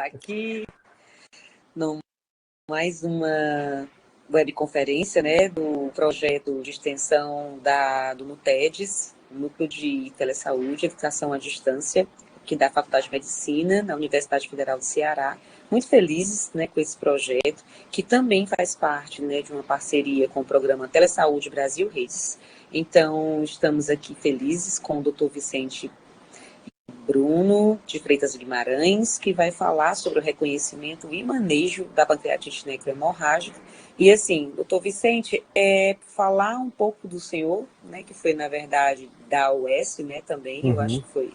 aqui no mais uma webconferência, né, do projeto de extensão do NUTEDES, Núcleo de Telesaúde, Educação à Distância, aqui da Faculdade de Medicina, na Universidade Federal do Ceará. Muito felizes, né, com esse projeto, que também faz parte, né, de uma parceria com o programa Telesaúde Brasil Redes. Então, estamos aqui felizes com o Dr. Vicente Bruno de Freitas Guimarães, que vai falar sobre o reconhecimento e manejo da pancreatite necrohemorrágica. E assim, doutor Vicente, falar um pouco do senhor, né, que foi, na verdade, da UES, né, também, eu acho que foi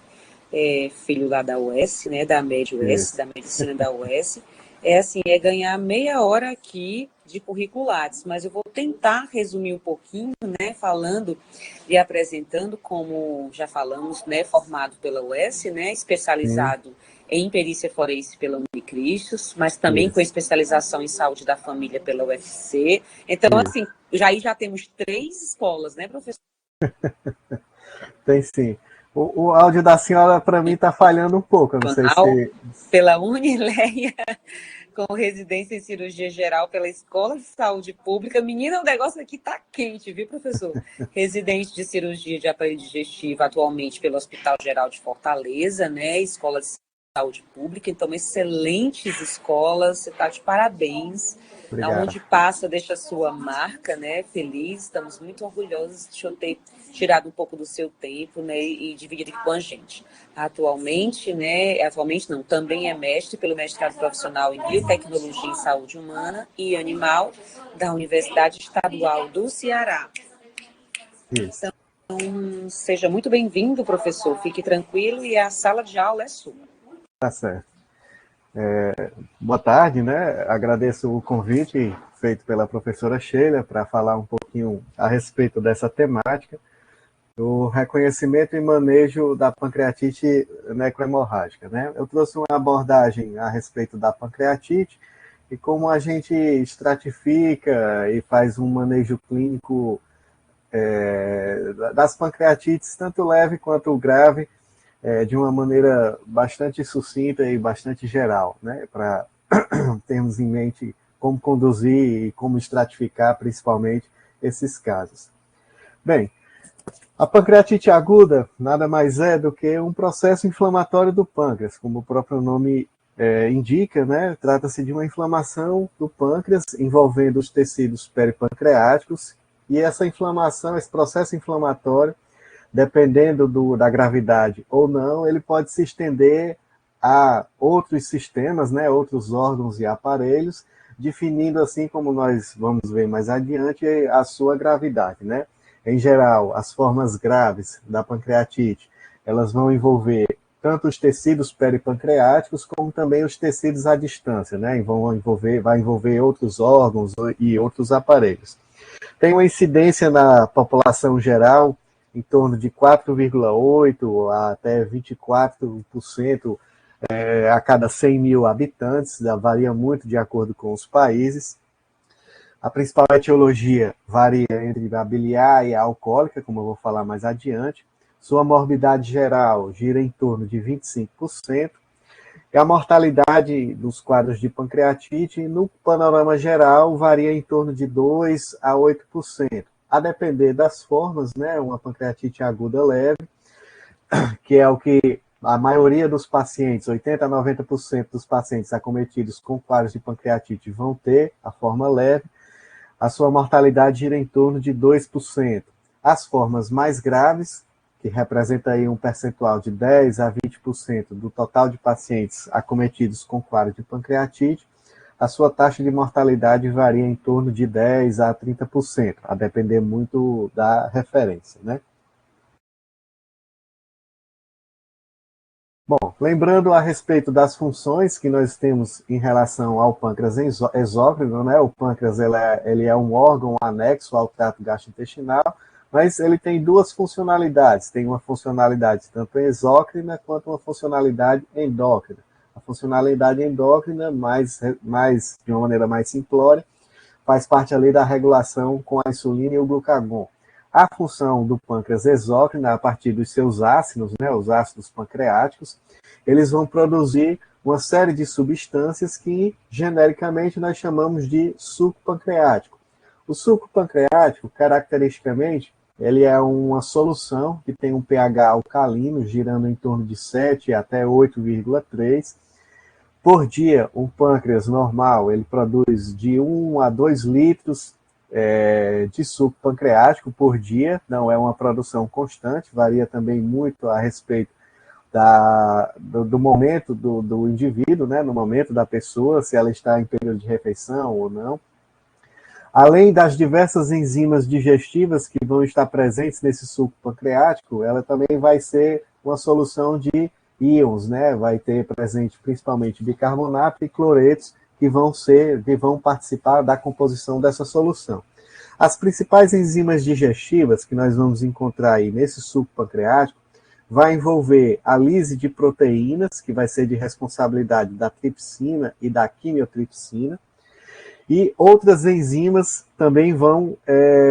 filho lá da UES, né, da MED-UES, da medicina da UES, ganhar meia hora aqui de curriculares, mas eu vou tentar resumir um pouquinho, né, falando e apresentando, como já falamos, né, formado pela UES, né, especializado em perícia forense pela Unicristos, mas também com especialização em saúde da família pela UFC. Então, assim, já temos 3 escolas, né, professor? Tem sim. O áudio da senhora, para mim, está falhando um pouco. Eu não sei se... Pela Unileia, com residência em cirurgia geral pela Escola de Saúde Pública. Menina, o negócio aqui tá quente, viu, professor? Residente de cirurgia de aparelho digestivo atualmente pelo Hospital Geral de Fortaleza, né? Escola de Saúde Pública. Então, excelentes escolas, você está de parabéns. Obrigado. Onde passa, deixa a sua marca, né? Feliz, estamos muito orgulhosos de eu ter tirado um pouco do seu tempo, né? E dividido com a gente. Atualmente não, também é mestre pelo mestrado profissional em Biotecnologia em Saúde Humana e Animal da Universidade Estadual do Ceará. Isso. Então, seja muito bem-vindo, professor. Fique tranquilo e a sala de aula é sua. Tá certo. Boa tarde, né? Agradeço o convite feito pela professora Sheila para falar um pouquinho a respeito dessa temática, do reconhecimento e manejo da pancreatite necrohemorrágica, né? Eu trouxe uma abordagem a respeito da pancreatite e como a gente estratifica e faz um manejo clínico das pancreatites, tanto leve quanto grave, de uma maneira bastante sucinta e bastante geral, né? Para termos em mente como conduzir e como estratificar, principalmente, esses casos. Bem, a pancreatite aguda nada mais é do que um processo inflamatório do pâncreas, como o próprio nome indica, né? Trata-se de uma inflamação do pâncreas envolvendo os tecidos peripancreáticos, e essa inflamação, esse processo inflamatório, dependendo da gravidade ou não, ele pode se estender a outros sistemas, né, outros órgãos e aparelhos, definindo, assim como nós vamos ver mais adiante, a sua gravidade, né? Em geral, as formas graves da pancreatite, elas vão envolver tanto os tecidos peripancreáticos, como também os tecidos à distância, né? Vai envolver outros órgãos e outros aparelhos. Tem uma incidência na população geral em torno de 4,8% até 24% a cada 100 mil habitantes, varia muito de acordo com os países. A principal etiologia varia entre a biliar e a alcoólica, como eu vou falar mais adiante. Sua morbidade geral gira em torno de 25%. E a mortalidade dos quadros de pancreatite, no panorama geral, varia em torno de 2% a 8%. A depender das formas, né, uma pancreatite aguda leve, que é o que a maioria dos pacientes, 80% a 90% dos pacientes acometidos com quadros de pancreatite vão ter a forma leve, a sua mortalidade gira em torno de 2%. As formas mais graves, que representa aí um percentual de 10% a 20% do total de pacientes acometidos com quadro de pancreatite, a sua taxa de mortalidade varia em torno de 10% a 30%, a depender muito da referência, né? Bom, lembrando a respeito das funções que nós temos em relação ao pâncreas exócrino, né? O pâncreas ele é um órgão anexo ao trato gastrointestinal, mas ele tem duas funcionalidades. Tem uma funcionalidade tanto exócrina quanto uma funcionalidade endócrina. A funcionalidade endócrina, de uma maneira mais simplória, faz parte ali da regulação com a insulina e o glucagon. A função do pâncreas exócrina, a partir dos seus ácidos, né, os ácidos pancreáticos, eles vão produzir uma série de substâncias que, genericamente, nós chamamos de suco pancreático. O suco pancreático, caracteristicamente, ele é uma solução que tem um pH alcalino, girando em torno de 7 até 8,3. Por dia, um pâncreas normal, ele produz de 1 a 2 litros de suco pancreático por dia. Não é uma produção constante, varia também muito a respeito do momento do indivíduo, né, no momento da pessoa, se ela está em período de refeição ou não. Além das diversas enzimas digestivas que vão estar presentes nesse suco pancreático, ela também vai ser uma solução de íons, né? Vai ter presente principalmente bicarbonato e cloretos que vão participar da composição dessa solução. As principais enzimas digestivas que nós vamos encontrar aí nesse suco pancreático vai envolver a lise de proteínas, que vai ser de responsabilidade da tripsina e da quimiotripsina, e outras enzimas também vão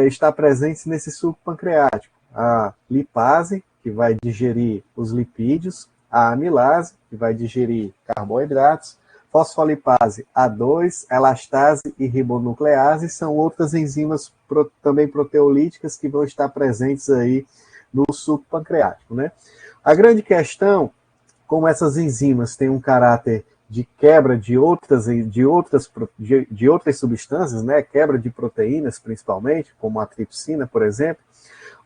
estar presentes nesse suco pancreático. A lipase, que vai digerir os lipídios, a amilase, que vai digerir carboidratos, fosfolipase A2, elastase e ribonuclease são outras enzimas também proteolíticas que vão estar presentes aí no suco pancreático, né? A grande questão, como essas enzimas têm um caráter de quebra de outras substâncias, né? Quebra de proteínas, principalmente, como a tripsina, por exemplo,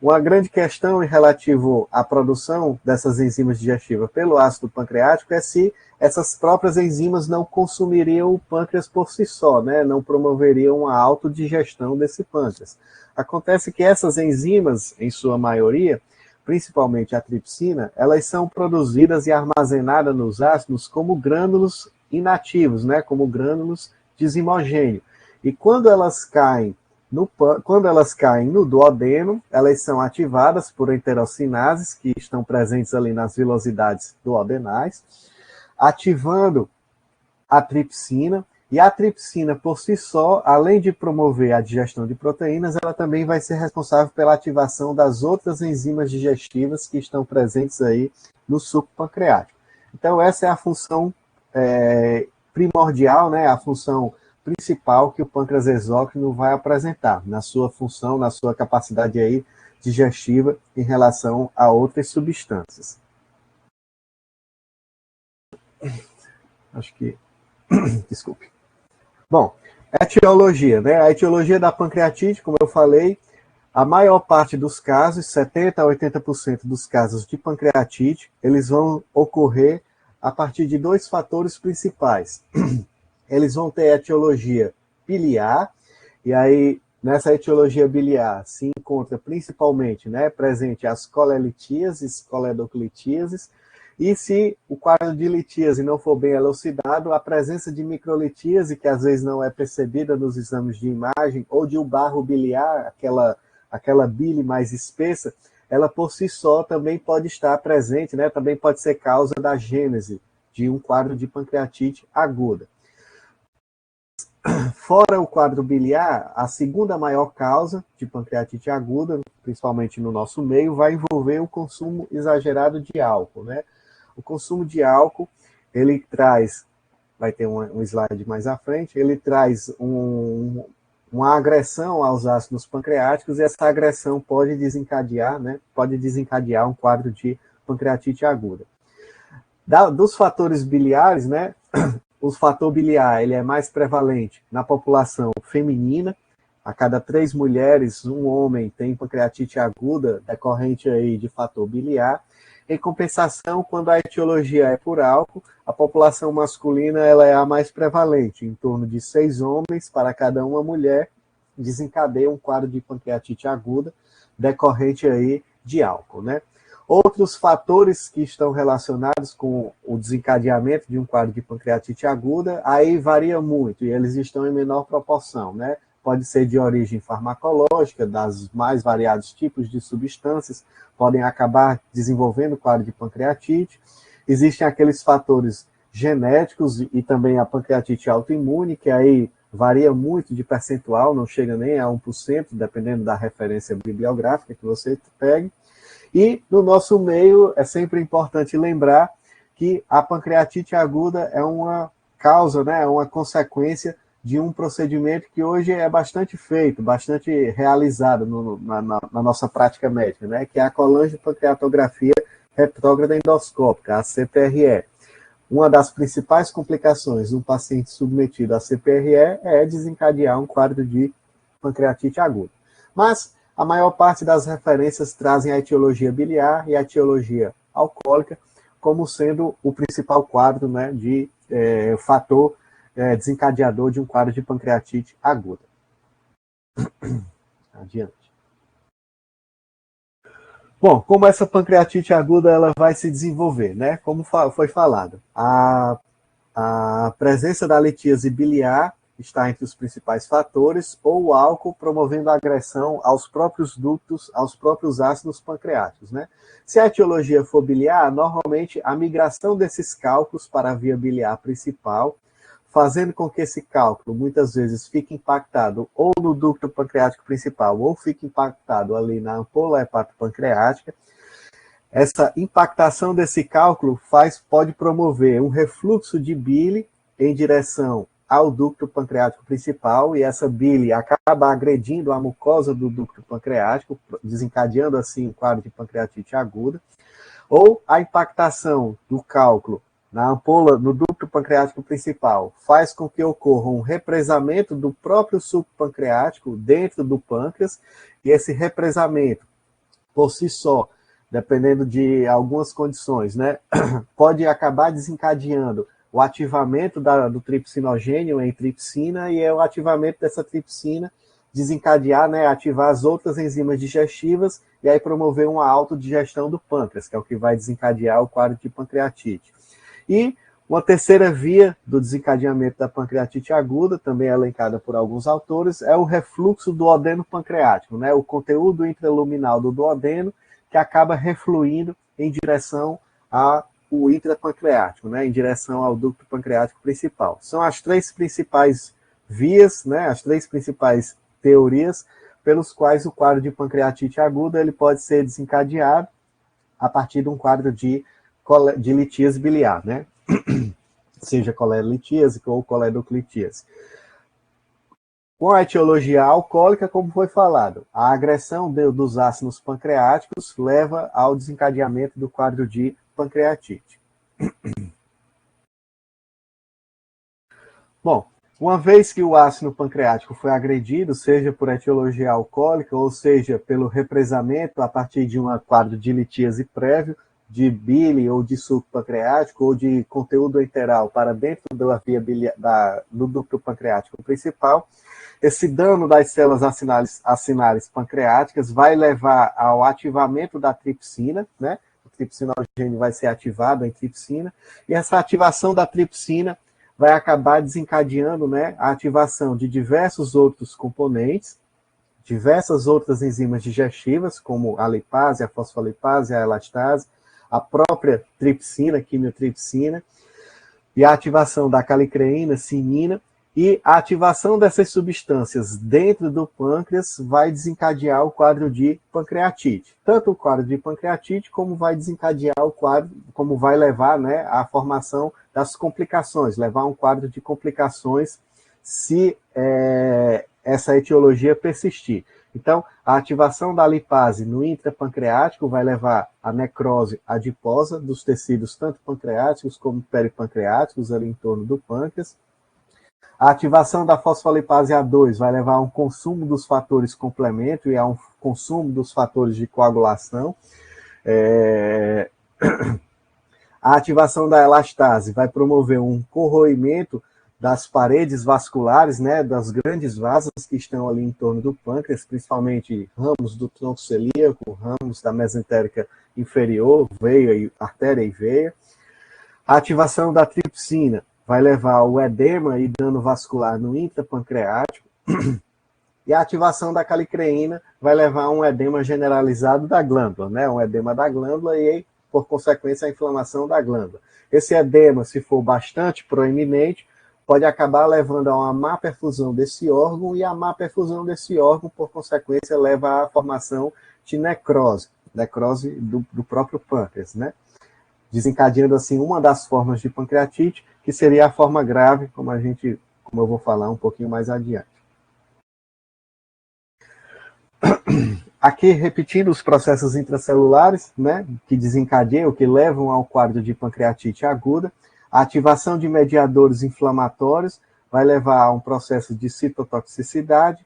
uma grande questão em relativo à produção dessas enzimas digestivas pelo ácido pancreático é se essas próprias enzimas não consumiriam o pâncreas por si só, né? Não promoveriam a autodigestão desse pâncreas. Acontece que essas enzimas, em sua maioria, principalmente a tripsina, elas são produzidas e armazenadas nos ácidos como grânulos inativos, né? Como grânulos desimogêneos. E quando elas caem no duodeno, elas são ativadas por enterocinases, que estão presentes ali nas vilosidades duodenais, ativando a tripsina, e a tripsina, por si só, além de promover a digestão de proteínas, ela também vai ser responsável pela ativação das outras enzimas digestivas que estão presentes aí no suco pancreático. Então, essa é a função primordial, né, a função principal que o pâncreas exócrino vai apresentar, na sua função, na sua capacidade aí digestiva em relação a outras substâncias. Acho que... Desculpe. Bom, etiologia, né? A etiologia da pancreatite, como eu falei, a maior parte dos casos, 70% a 80% dos casos de pancreatite, eles vão ocorrer a partir de 2 fatores principais. Eles vão ter etiologia biliar, e aí nessa etiologia biliar se encontra principalmente, né, presente as colelitíases, coledoclitíases, e se o quadro de litíase não for bem elucidado, a presença de microlitíase, que às vezes não é percebida nos exames de imagem, ou de um barro biliar, aquela bile mais espessa, ela por si só também pode estar presente, né, também pode ser causa da gênese de um quadro de pancreatite aguda. Fora o quadro biliar, a segunda maior causa de pancreatite aguda, principalmente no nosso meio, vai envolver o consumo exagerado de álcool, né? O consumo de álcool, ele traz, vai ter um slide mais à frente, ele traz uma agressão aos ácidos pancreáticos, e essa agressão pode desencadear, né? Pode desencadear um quadro de pancreatite aguda. Dos fatores biliares, né? O fator biliar, ele é mais prevalente na população feminina. A cada 3 mulheres, um homem tem pancreatite aguda decorrente aí de fator biliar. Em compensação, quando a etiologia é por álcool, a população masculina ela é a mais prevalente. Em torno de 6 homens para cada uma mulher desencadeia um quadro de pancreatite aguda decorrente aí de álcool, né? Outros fatores que estão relacionados com o desencadeamento de um quadro de pancreatite aguda, aí varia muito, e eles estão em menor proporção, né? Pode ser de origem farmacológica, das mais variados tipos de substâncias, podem acabar desenvolvendo quadro de pancreatite. Existem aqueles fatores genéticos e também a pancreatite autoimune, que aí varia muito de percentual, não chega nem a 1%, dependendo da referência bibliográfica que você pegue. E no nosso meio é sempre importante lembrar que a pancreatite aguda é uma causa, né, é uma consequência de um procedimento que hoje é bastante feito, bastante realizado na nossa prática médica, né, que é a colangiopancreatografia retrógrada endoscópica, a CPRE. Uma das principais complicações de um paciente submetido à CPRE é desencadear um quadro de pancreatite aguda. Mas a maior parte das referências trazem a etiologia biliar e a etiologia alcoólica como sendo o principal quadro, né, de fator desencadeador de um quadro de pancreatite aguda. Adiante. Bom, como essa pancreatite aguda ela vai se desenvolver, né? Como foi falado, a presença da litíase biliar está entre os principais fatores, ou o álcool promovendo a agressão aos próprios ductos, aos próprios ácidos pancreáticos, né? Se a etiologia for biliar, normalmente a migração desses cálculos para a via biliar principal, fazendo com que esse cálculo muitas vezes fique impactado ou no ducto pancreático principal ou fique impactado ali na ampola hepatopancreática. Essa impactação desse cálculo pode promover um refluxo de bile em direção ao ducto pancreático principal e essa bile acaba agredindo a mucosa do ducto pancreático, desencadeando assim um quadro de pancreatite aguda, ou a impactação do cálculo na ampola, no ducto pancreático principal, faz com que ocorra um represamento do próprio suco pancreático dentro do pâncreas, e esse represamento, por si só, dependendo de algumas condições, né, pode acabar desencadeando o ativamento do tripsinogênio em tripsina, e é o ativamento dessa tripsina desencadear, né, ativar as outras enzimas digestivas, e aí promover uma autodigestão do pâncreas, que é o que vai desencadear o quadro de pancreatite. E uma terceira via do desencadeamento da pancreatite aguda, também elencada por alguns autores, é o refluxo do duodeno pancreático, né? O conteúdo intraluminal do duodeno que acaba refluindo em direção ao intrapancreático, né? Em direção ao ducto pancreático principal. São as três principais vias, né? As três principais teorias pelos quais o quadro de pancreatite aguda ele pode ser desencadeado a partir de um quadro de litíase biliar, né? Seja colelitíase ou coledoclitíase. Com a etiologia alcoólica, como foi falado, a agressão dos ácidos pancreáticos leva ao desencadeamento do quadro de pancreatite. Bom, uma vez que o ácido pancreático foi agredido, seja por etiologia alcoólica ou seja pelo represamento a partir de um quadro de litíase prévio, de bile ou de suco pancreático ou de conteúdo enteral para dentro da via do ducto pancreático principal, esse dano das células acinares pancreáticas vai levar ao ativamento da tripsina, né? O tripsinogênio vai ser ativado em tripsina, e essa ativação da tripsina vai acabar desencadeando, né, a ativação de diversos outros componentes, diversas outras enzimas digestivas, como a lipase, a fosfolipase, a elastase, a própria tripsina, quimiotripsina, e a ativação da calicreína, cinina, e a ativação dessas substâncias dentro do pâncreas vai desencadear o quadro de pancreatite. Tanto o quadro de pancreatite, como vai desencadear o quadro, como vai levar, né, à formação das complicações, levar a um quadro de complicações se essa etiologia persistir. Então, a ativação da lipase no intrapancreático vai levar à necrose adiposa dos tecidos tanto pancreáticos como peripancreáticos ali em torno do pâncreas. A ativação da fosfolipase A2 vai levar a um consumo dos fatores complemento e a um consumo dos fatores de coagulação. A ativação da elastase vai promover um corroimento das paredes vasculares, né, das grandes vasas que estão ali em torno do pâncreas, principalmente ramos do tronco celíaco, ramos da mesentérica inferior, veia, artéria e veia. A ativação da tripsina vai levar ao edema e dano vascular no intrapancreático, e a ativação da calicreína vai levar a um edema generalizado da glândula, né, um edema da glândula e, por consequência, a inflamação da glândula. Esse edema, se for bastante proeminente, pode acabar levando a uma má perfusão desse órgão, e a má perfusão desse órgão, por consequência, leva à formação de necrose do próprio pâncreas, né? desencadeando assim uma das formas de pancreatite, que seria a forma grave, como eu vou falar um pouquinho mais adiante. Aqui, repetindo os processos intracelulares, né, que desencadeiam, que levam ao quadro de pancreatite aguda, a ativação de mediadores inflamatórios vai levar a um processo de citotoxicidade,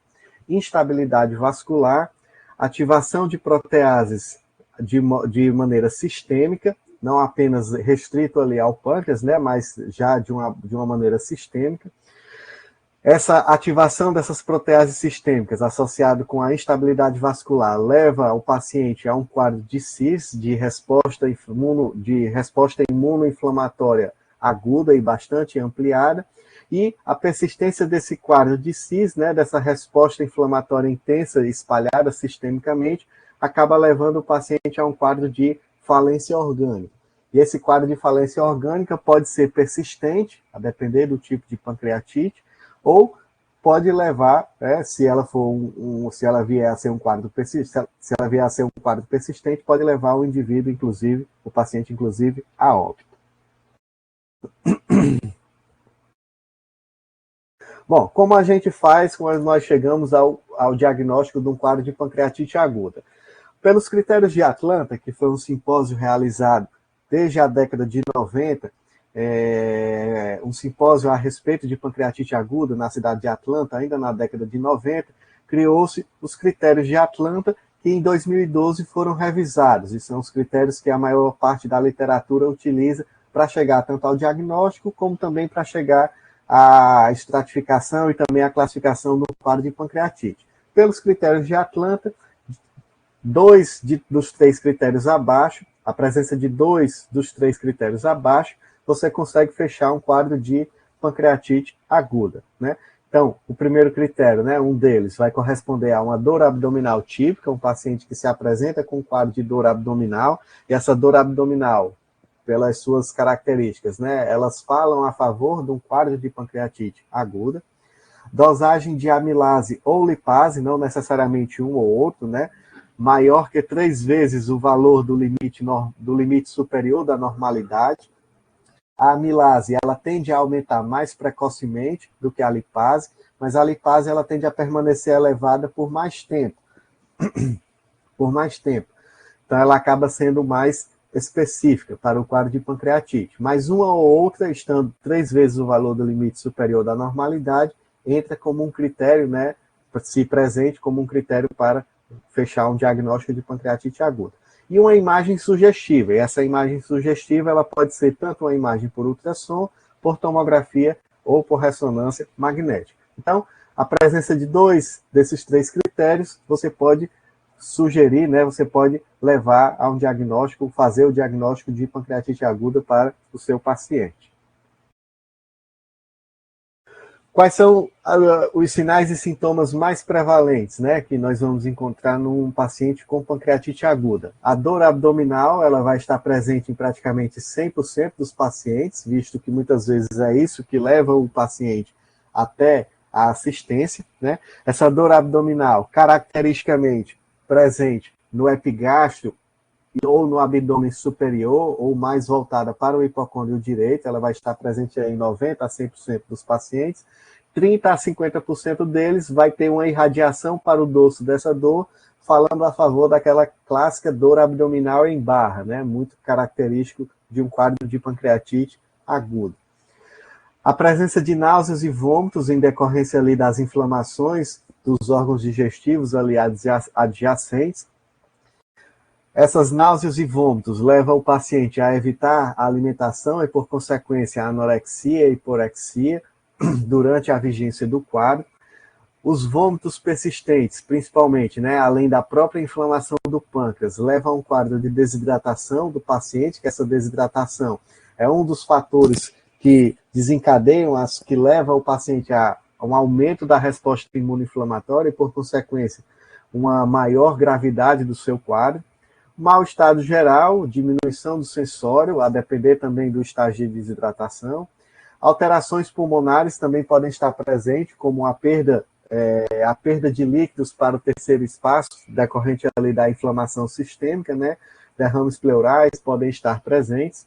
instabilidade vascular, ativação de proteases de maneira sistêmica, não apenas restrito ali ao pâncreas, né, mas já de uma maneira sistêmica. Essa ativação dessas proteases sistêmicas, associado com a instabilidade vascular, leva o paciente a um quadro de CIS, de resposta imunoinflamatória aguda e bastante ampliada, e a persistência desse quadro de CIS, né, dessa resposta inflamatória intensa e espalhada sistemicamente, acaba levando o paciente a um quadro de falência orgânica. E esse quadro de falência orgânica pode ser persistente, a depender do tipo de pancreatite, ou pode levar, se ela vier a ser um quadro persistente, pode levar o indivíduo, inclusive, o paciente, inclusive, a óbito. Bom, como a gente faz quando nós chegamos ao diagnóstico de um quadro de pancreatite aguda? Pelos critérios de Atlanta, que foi um simpósio realizado desde a década de 90, um simpósio a respeito de pancreatite aguda na cidade de Atlanta, ainda na década de 90, criou-se os critérios de Atlanta, que em 2012 foram revisados, e são os critérios que a maior parte da literatura utiliza para chegar tanto ao diagnóstico, como também para chegar à estratificação e também à classificação do quadro de pancreatite. Pelos critérios de Atlanta, dos 3 critérios abaixo, a presença de 2 dos 3 critérios abaixo, você consegue fechar um quadro de pancreatite aguda, né? Então, o primeiro critério, né, um deles, vai corresponder a uma dor abdominal típica, um paciente que se apresenta com um quadro de dor abdominal, e essa dor abdominal, pelas suas características, né, elas falam a favor de um quadro de pancreatite aguda. Dosagem de amilase ou lipase, não necessariamente um ou outro, né, maior que 3 vezes o valor do limite superior da normalidade. A amilase, ela tende a aumentar mais precocemente do que a lipase, mas a lipase, ela tende a permanecer elevada por mais tempo. Então, ela acaba sendo mais específica para o quadro de pancreatite. Mas uma ou outra, estando 3 vezes o valor do limite superior da normalidade, entra como um critério, né, se presente como um critério para fechar um diagnóstico de pancreatite aguda. E uma imagem sugestiva. E essa imagem sugestiva, ela pode ser tanto uma imagem por ultrassom, por tomografia ou por ressonância magnética. Então, a presença de 2 desses 3 critérios, você pode sugerir, né, você pode levar a um diagnóstico, fazer o diagnóstico de pancreatite aguda para o seu paciente. Quais são os sinais e sintomas mais prevalentes, né, que nós vamos encontrar num paciente com pancreatite aguda? A dor abdominal, ela vai estar presente em praticamente 100% dos pacientes, visto que muitas vezes é isso que leva o paciente até a assistência, né? Essa dor abdominal, caracteristicamente presente no epigastro ou no abdômen superior, ou mais voltada para o hipocôndrio direito, ela vai estar presente em 90% a 100% dos pacientes. 30% a 50% deles vai ter uma irradiação para o dorso dessa dor, falando a favor daquela clássica dor abdominal em barra, né? Muito característico de um quadro de pancreatite agudo. A presença de náuseas e vômitos em decorrência ali das inflamações dos órgãos digestivos ali adjacentes. Essas náuseas e vômitos levam o paciente a evitar a alimentação e, por consequência, a anorexia e hiporexia durante a vigência do quadro. Os vômitos persistentes, principalmente, né, além da própria inflamação do pâncreas, levam a um quadro de desidratação do paciente, que essa desidratação é um dos fatores que desencadeiam, que leva o paciente a um aumento da resposta imunoinflamatória e, por consequência, uma maior gravidade do seu quadro. Mau estado geral, diminuição do sensório, a depender também do estágio de desidratação. Alterações pulmonares também podem estar presentes, como a perda de líquidos para o terceiro espaço, decorrente ali da inflamação sistêmica, né? derrames pleurais podem estar presentes.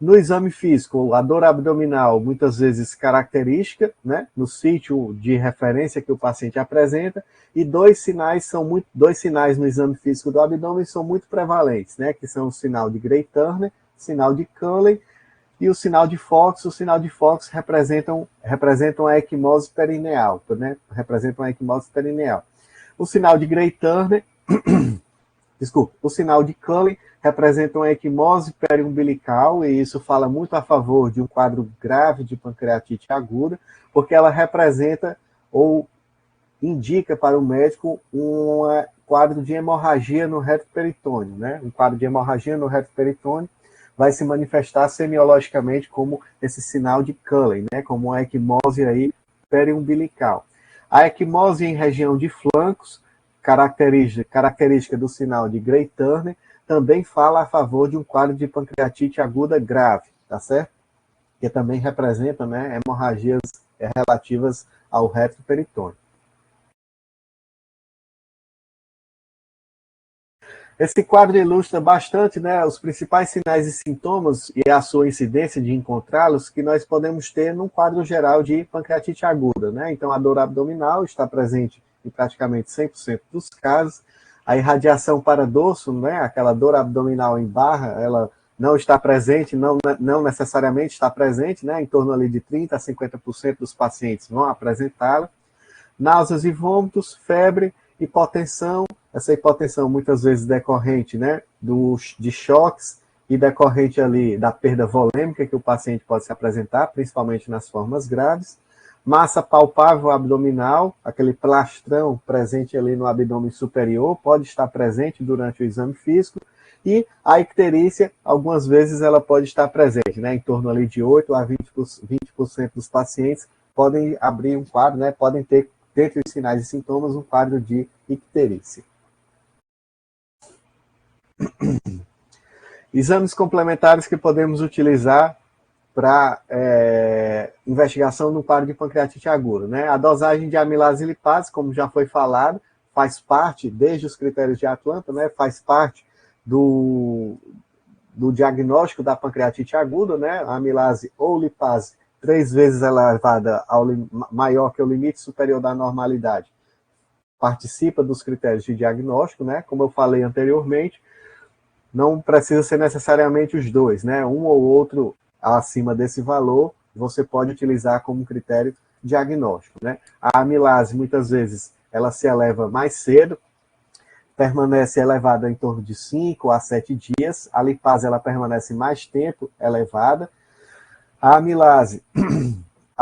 No exame físico, a dor abdominal, muitas vezes característica, né, no sítio de referência que o paciente apresenta, e dois sinais no exame físico do abdômen são muito prevalentes, né, que são o sinal de Grey-Turner, sinal de Cullen e o sinal de Fox. O sinal de Fox representam a equimose perineal, né, representam a equimose perineal. O sinal de Grey-Turner, o sinal de Cullen representa uma equimose periumbilical, e isso fala muito a favor de um quadro grave de pancreatite aguda, porque ela representa ou indica para o médico um quadro de hemorragia no reto peritônio, né? Um quadro de hemorragia no reto peritônio vai se manifestar semiologicamente como esse sinal de Cullen, né? Como uma equimose aí periumbilical. A equimose em região de flancos, característica do sinal de Grey-Turner, também fala a favor de um quadro de pancreatite aguda grave, tá certo? Que também representa, né, hemorragias relativas ao reto peritônio. Esse quadro ilustra bastante, né, os principais sinais e sintomas e a sua incidência de encontrá-los que nós podemos ter num quadro geral de pancreatite aguda, né? Então, a dor abdominal está presente em praticamente 100% dos casos. A irradiação para dorso, né, aquela dor abdominal em barra, ela não está presente, não necessariamente está presente, né, em torno ali de 30% a 50% dos pacientes vão apresentá-la. Náuseas e vômitos, febre, hipotensão, essa hipotensão muitas vezes decorrente, né, de choques e decorrente ali da perda volêmica que o paciente pode se apresentar, principalmente nas formas graves. Massa palpável abdominal, aquele plastrão presente ali no abdômen superior, pode estar presente durante o exame físico. E a icterícia, algumas vezes ela pode estar presente, né? Em torno ali de 8 a 20% dos pacientes podem abrir um quadro, né? Podem ter, dentre os sinais e sintomas, um quadro de icterícia. Exames complementares que podemos utilizar para investigação no quadro de pancreatite aguda, né? A dosagem de amilase e lipase, como já foi falado, faz parte, desde os critérios de Atlanta, né? Faz parte do diagnóstico da pancreatite aguda, né? A amilase ou lipase 3 vezes elevada maior que o limite superior da normalidade, participa dos critérios de diagnóstico, né? Como eu falei anteriormente, não precisa ser necessariamente os dois, né? Um ou outro acima desse valor, você pode utilizar como critério diagnóstico, né? A amilase, muitas vezes, ela se eleva mais cedo, permanece elevada em torno de 5 a 7 dias. A lipase, ela permanece mais tempo elevada. A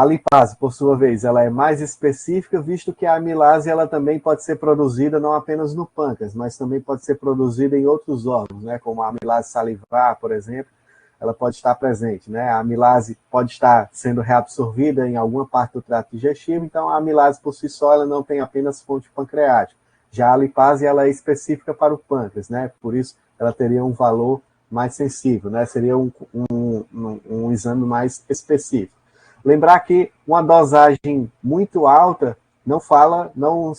lipase, por sua vez, ela é mais específica, visto que a amilase ela também pode ser produzida não apenas no pâncreas, mas também pode ser produzida em outros órgãos, né? Como a amilase salivar, por exemplo, ela pode estar presente, né? A amilase pode estar sendo reabsorvida em alguma parte do trato digestivo, então a amilase por si só ela não tem apenas fonte pancreática. Já a lipase ela é específica para o pâncreas, né? Por isso ela teria um valor mais sensível, né? Seria um exame mais específico. Lembrar que uma dosagem muito alta não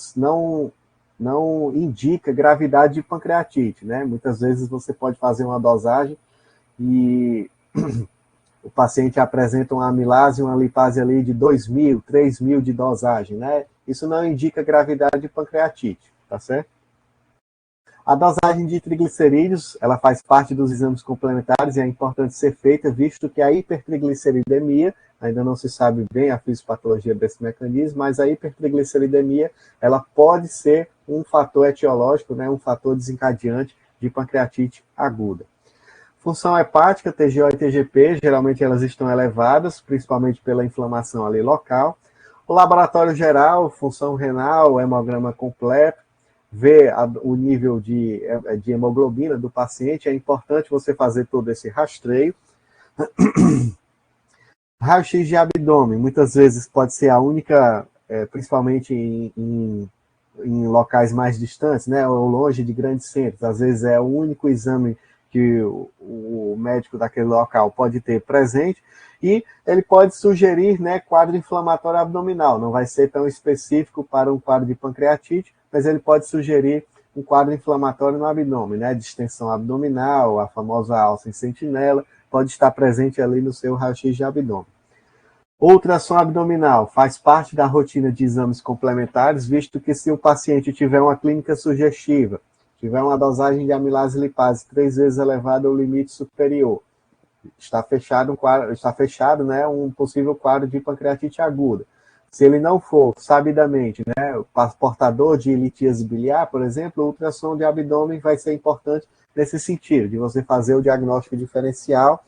indica gravidade de pancreatite, né? Muitas vezes você pode fazer uma dosagem e o paciente apresenta uma amilase e uma lipase ali de 2.000, 3.000 de dosagem, né? Isso não indica gravidade de pancreatite, tá certo? A dosagem de triglicerídeos, ela faz parte dos exames complementares e é importante ser feita, visto que a hipertrigliceridemia, ainda não se sabe bem a fisiopatologia desse mecanismo, mas a hipertrigliceridemia, ela pode ser um fator etiológico, né, um fator desencadeante de pancreatite aguda. Função hepática, TGO e TGP, geralmente elas estão elevadas, principalmente pela inflamação ali local. O laboratório geral, função renal, hemograma completo, ver o nível de hemoglobina do paciente, é importante você fazer todo esse rastreio. Raio-X de abdômen, muitas vezes pode ser a única, principalmente em locais mais distantes, né, ou longe de grandes centros, às vezes é o único exame que o médico daquele local pode ter presente, e ele pode sugerir, né, quadro inflamatório abdominal, não vai ser tão específico para um quadro de pancreatite, mas ele pode sugerir um quadro inflamatório no abdômen, né? Distensão abdominal, a famosa alça em sentinela, pode estar presente ali no seu raio-x de abdômen. Ultrassom abdominal faz parte da rotina de exames complementares, visto que se o paciente tiver uma clínica sugestiva, tiver uma dosagem de amilase lipase 3 vezes elevada ao limite superior, está fechado, né, um possível quadro de pancreatite aguda. Se ele não for sabidamente, né, portador de litíase biliar, por exemplo, o ultrassom de abdômen vai ser importante nesse sentido, de você fazer o diagnóstico diferencial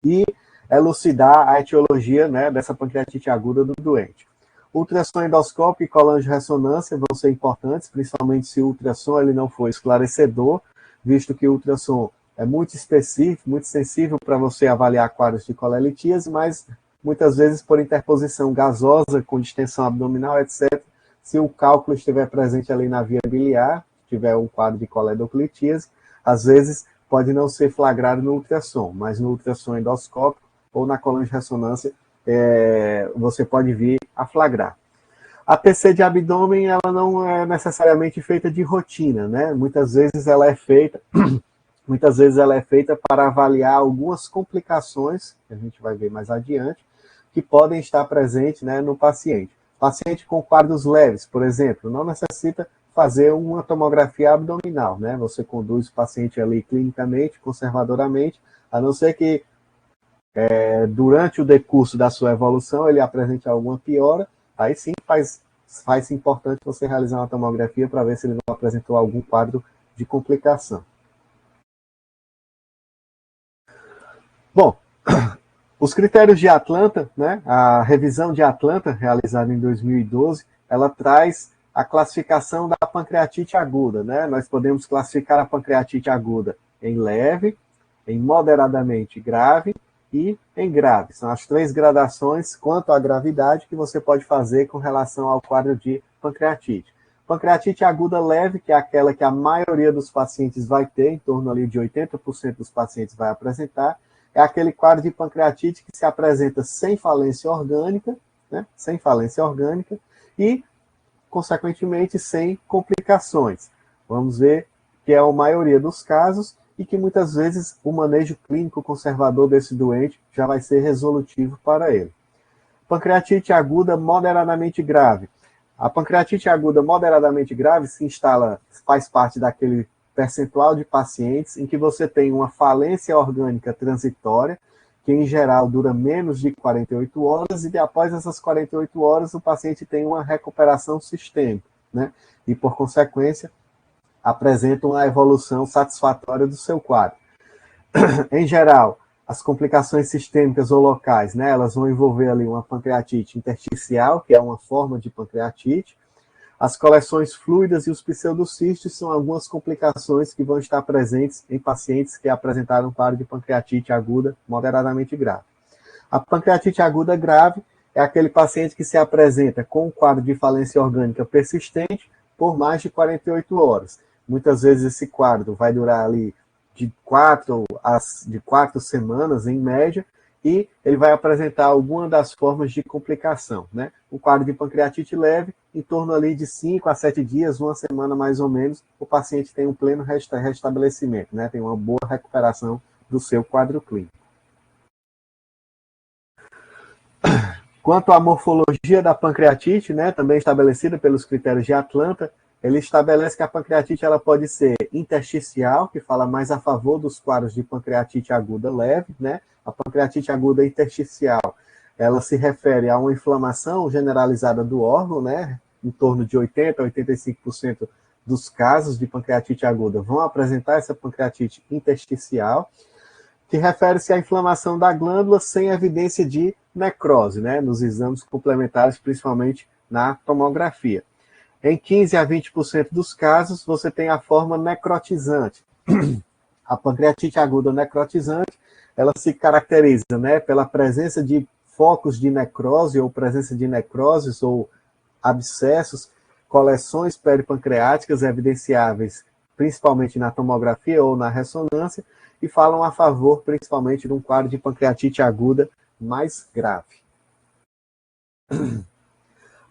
e elucidar a etiologia, né, dessa pancreatite aguda do doente. Ultrassom endoscópio e colangio-ressonância vão ser importantes, principalmente se o ultrassom ele não for esclarecedor, visto que o ultrassom é muito específico, muito sensível para você avaliar quadros de colelitíase, mas muitas vezes por interposição gasosa, com distensão abdominal, etc., se o cálculo estiver presente ali na via biliar, tiver um quadro de coledoclitíase, às vezes pode não ser flagrado no ultrassom, mas no ultrassom endoscópico ou na colangio-ressonância você pode vir a flagrar. A TC de abdômen ela não é necessariamente feita de rotina, né? Muitas vezes ela é feita para avaliar algumas complicações, que a gente vai ver mais adiante, que podem estar presentes, né, no paciente. Paciente com quadros leves, por exemplo, não necessita fazer uma tomografia abdominal, né? Você conduz o paciente ali clinicamente, conservadoramente, a não ser que durante o decurso da sua evolução ele apresente alguma piora, aí sim faz importante você realizar uma tomografia para ver se ele não apresentou algum quadro de complicação. Bom, os critérios de Atlanta, né, a revisão de Atlanta, realizada em 2012, ela traz a classificação da pancreatite aguda, né? Nós podemos classificar a pancreatite aguda em leve, em moderadamente grave e em grave. São as 3 gradações quanto à gravidade que você pode fazer com relação ao quadro de pancreatite. Pancreatite aguda leve, que é aquela que a maioria dos pacientes vai ter, em torno ali de 80% dos pacientes vai apresentar, é aquele quadro de pancreatite que se apresenta sem falência orgânica, né? Sem falência orgânica e, consequentemente, sem complicações. Vamos ver que é a maioria dos casos e que muitas vezes o manejo clínico conservador desse doente já vai ser resolutivo para ele. Pancreatite aguda moderadamente grave. A pancreatite aguda moderadamente grave faz parte daquele percentual de pacientes em que você tem uma falência orgânica transitória, que em geral dura menos de 48 horas, e após essas 48 horas o paciente tem uma recuperação sistêmica, né? E por consequência apresentam a evolução satisfatória do seu quadro. Em geral, as complicações sistêmicas ou locais, né, elas vão envolver ali uma pancreatite intersticial, que é uma forma de pancreatite. As coleções fluidas e os pseudocistos são algumas complicações que vão estar presentes em pacientes que apresentaram quadro de pancreatite aguda moderadamente grave. A pancreatite aguda grave é aquele paciente que se apresenta com um quadro de falência orgânica persistente por mais de 48 horas. Muitas vezes esse quadro vai durar ali de 4 semanas, em média, e ele vai apresentar alguma das formas de complicação, né? O quadro de pancreatite leve, em torno ali de 5 a 7 dias, uma semana mais ou menos, o paciente tem um pleno restabelecimento, né? Tem uma boa recuperação do seu quadro clínico. Quanto à morfologia da pancreatite, né, também estabelecida pelos critérios de Atlanta, ele estabelece que a pancreatite ela pode ser intersticial, que fala mais a favor dos quadros de pancreatite aguda leve, né? A pancreatite aguda intersticial, ela se refere a uma inflamação generalizada do órgão, né? Em torno de 80 a 85% dos casos de pancreatite aguda vão apresentar essa pancreatite intersticial, que refere-se à inflamação da glândula sem evidência de necrose, né? Nos exames complementares, principalmente na tomografia. Em 15 a 20% dos casos, você tem a forma necrotizante. A pancreatite aguda necrotizante, ela se caracteriza, né, pela presença de focos de necrose ou presença de necroses ou abscessos, coleções peripancreáticas evidenciáveis principalmente na tomografia ou na ressonância e falam a favor principalmente de um quadro de pancreatite aguda mais grave.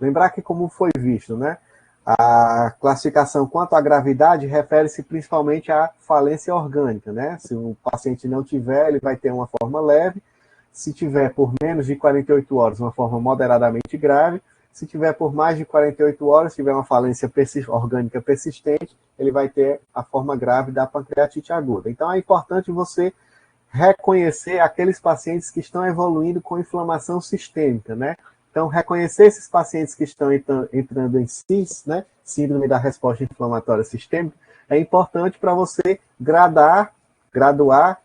Lembrar que como foi visto, né? A classificação quanto à gravidade refere-se principalmente à falência orgânica, né? Se o paciente não tiver, ele vai ter uma forma leve. Se tiver por menos de 48 horas, uma forma moderadamente grave. Se tiver por mais de 48 horas, tiver uma falência orgânica persistente, ele vai ter a forma grave da pancreatite aguda. Então, é importante você reconhecer aqueles pacientes que estão evoluindo com inflamação sistêmica, né? Então, reconhecer esses pacientes que estão entrando em SIS, né, síndrome da resposta inflamatória sistêmica, é importante para você graduar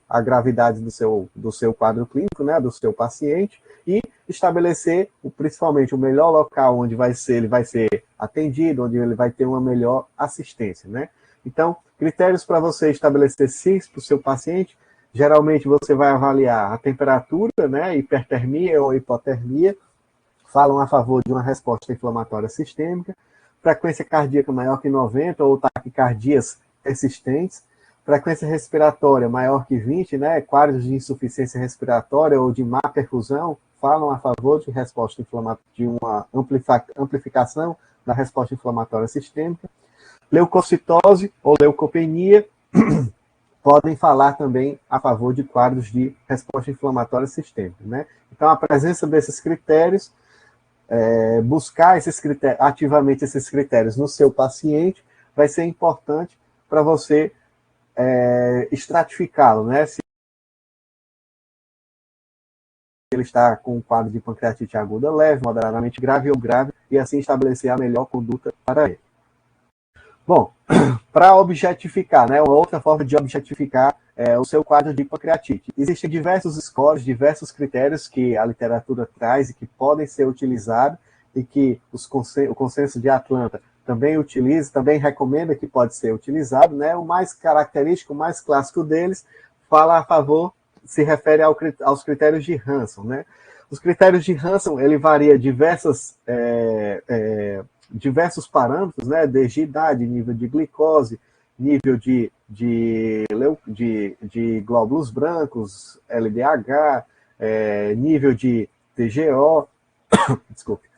a gravidade do seu quadro clínico, né, do seu paciente, e estabelecer, principalmente, o melhor local onde ele vai ser atendido, onde ele vai ter uma melhor assistência, né? Então, critérios para você estabelecer SIS para o seu paciente, geralmente você vai avaliar a temperatura, né, hipertermia ou hipotermia, falam a favor de uma resposta inflamatória sistêmica, frequência cardíaca maior que 90 ou taquicardias persistentes, frequência respiratória maior que 20, né, quadros de insuficiência respiratória ou de má perfusão, falam a favor de resposta inflamatória, de uma amplificação da resposta inflamatória sistêmica. Leucocitose ou leucopenia podem falar também a favor de quadros de resposta inflamatória sistêmica, né? Então, a presença desses critérios, buscar ativamente esses critérios no seu paciente, vai ser importante para você estratificá-lo, né? Se ele está com um quadro de pancreatite aguda leve, moderadamente grave ou grave, e assim estabelecer a melhor conduta para ele. Bom, para objetificar, né, uma outra forma de objetificar o seu quadro de pancreatite. Existem diversos scores, diversos critérios que a literatura traz e que podem ser utilizados e que o consenso de Atlanta também utiliza, também recomenda que pode ser utilizado, né? O mais característico, o mais clássico deles, fala a favor, se refere aos critérios de Hanson, né? Os critérios de Hanson, ele varia diversos parâmetros, né? Desde idade, nível de glicose, nível de glóbulos brancos, LDH, nível de TGO, desculpe,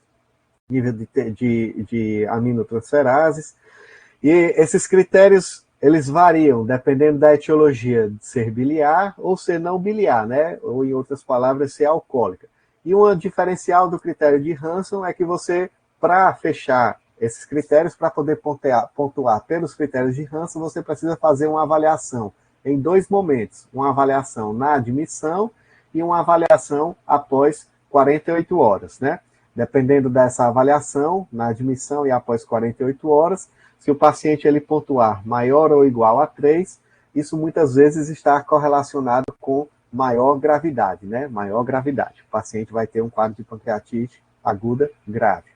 nível de aminotransferases. E esses critérios, eles variam, dependendo da etiologia de ser biliar ou ser não biliar, né? Ou, em outras palavras, ser alcoólica. E um diferencial do critério de Hanson é que você, para fechar esses critérios, para poder pontuar pelos critérios de Hanson, você precisa fazer uma avaliação em 2 momentos. Uma avaliação na admissão e uma avaliação após 48 horas, né? Dependendo dessa avaliação, na admissão e após 48 horas, se o paciente ele pontuar maior ou igual a 3, isso muitas vezes está correlacionado com maior gravidade, né? Maior gravidade. O paciente vai ter um quadro de pancreatite aguda grave.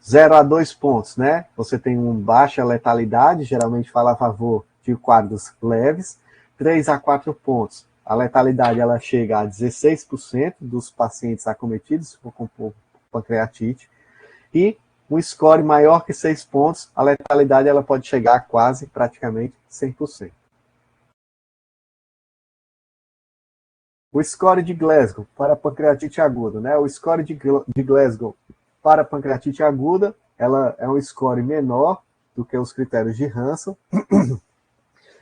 0 a 2 pontos, né? Você tem uma baixa letalidade, geralmente fala a favor de quadros leves. 3 a 4 pontos. A letalidade ela chega a 16% dos pacientes acometidos com pancreatite. E um score maior que 6 pontos, a letalidade ela pode chegar a quase, praticamente, 100%. O score de Glasgow para pancreatite aguda, né? O score de Glasgow para pancreatite aguda, ela é um score menor do que os critérios de Hanson.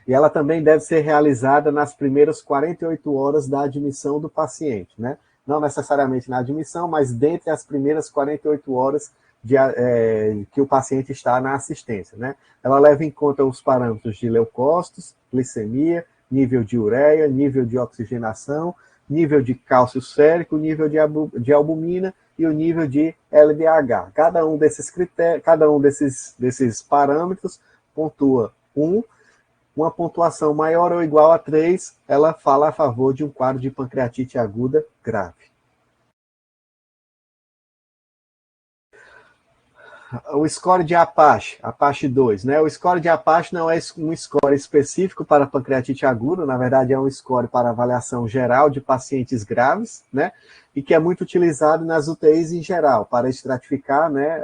E ela também deve ser realizada nas primeiras 48 horas da admissão do paciente, né? Não necessariamente na admissão, mas dentre as primeiras 48 horas que o paciente está na assistência, né? Ela leva em conta os parâmetros de leucócitos, glicemia, nível de ureia, nível de oxigenação, nível de cálcio sérico, nível de albumina e o nível de LDH. Cada um desses critérios, cada um desses parâmetros pontua uma pontuação maior ou igual a 3, ela fala a favor de um quadro de pancreatite aguda grave. O score de Apache, Apache 2, né? O score de Apache não é um score específico para pancreatite aguda, na verdade é um score para avaliação geral de pacientes graves, né? E que é muito utilizado nas UTIs em geral, para estratificar, né,